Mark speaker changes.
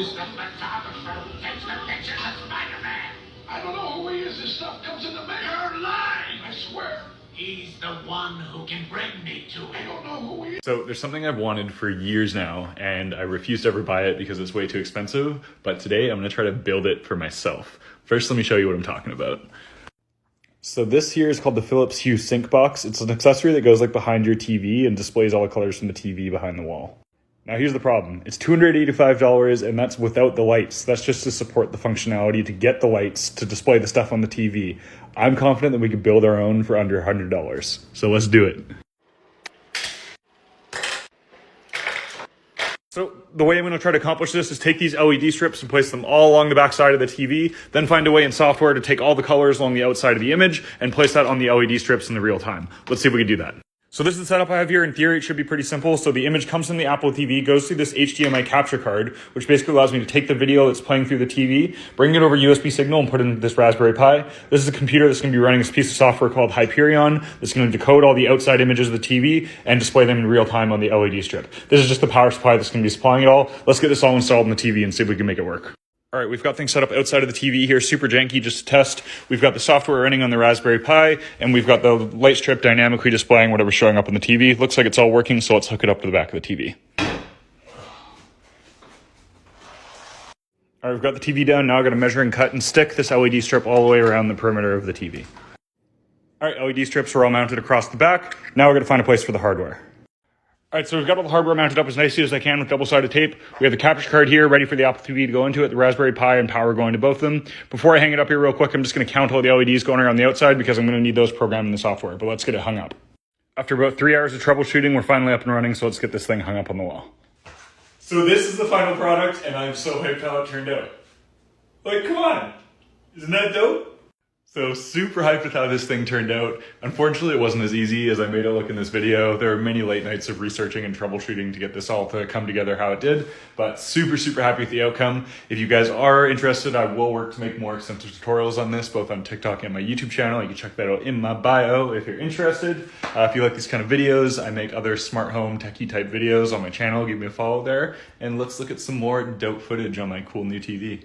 Speaker 1: Who's the photographer who takes the pictures of Spider-Man? I don't know who he is. This stuff comes in the mail. You're lying, I swear. He's the one who can bring me to it. I don't know who he is.
Speaker 2: So there's something I've wanted for years now, and I refuse to ever buy it because it's way too expensive. But today I'm gonna try to build it for myself. First, let me show you what I'm talking about. So this here is called the Philips Hue Sync Box. It's an accessory that goes like behind your TV and displays all the colors from the TV behind the wall. Now here's the problem. It's $285 and that's without the lights. That's just to support the functionality to get the lights to display the stuff on the TV. I'm confident that we could build our own for under $100. So let's do it. So the way I'm going to try to accomplish this is take these LED strips and place them all along the back side of the TV, then find a way in software to take all the colors along the outside of the image and place that on the LED strips in the real time. Let's see if we can do that. So this is the setup I have here. In theory, it should be pretty simple. So the image comes from the Apple TV, goes through this HDMI capture card, which basically allows me to take the video that's playing through the TV, bring it over USB signal and put it into this Raspberry Pi. This is a computer that's going to be running this piece of software called Hyperion that's going to decode all the outside images of the TV and display them in real time on the LED strip. This is just the power supply that's going to be supplying it all. Let's get this all installed on the TV and see if we can make it work. All right, we've got things set up outside of the TV here, super janky, just to test. We've got the software running on the Raspberry Pi, and we've got the light strip dynamically displaying whatever's showing up on the TV. Looks like it's all working, so let's hook it up to the back of the TV. All right, we've got the TV down. Now I've got to measure and cut and stick this LED strip all the way around the perimeter of the TV. All right, LED strips are all mounted across the back. Now we're going to find a place for the hardware. All right, so we've got all the hardware mounted up as nicely as I can with double-sided tape. We have the capture card here ready for the Apple TV to go into it, the Raspberry Pi and power going to both of them. Before I hang it up here real quick, I'm just going to count all the LEDs going around the outside because I'm going to need those programmed in the software, but let's get it hung up. After about 3 hours of troubleshooting, we're finally up and running, so let's get this thing hung up on the wall. So this is the final product, and I'm so hyped how it turned out. Like, come on, isn't that dope? So super hyped with how this thing turned out. Unfortunately, it wasn't as easy as I made it look in this video. There were many late nights of researching and troubleshooting to get this all to come together how it did, but super happy with the outcome. If you guys are interested, I will work to make more extensive tutorials on this, both on TikTok and my YouTube channel. You can check that out in my bio if you're interested. If you like these kind of videos, I make other smart home techie type videos on my channel. Give me a follow there, and let's look at some more dope footage on my cool new TV.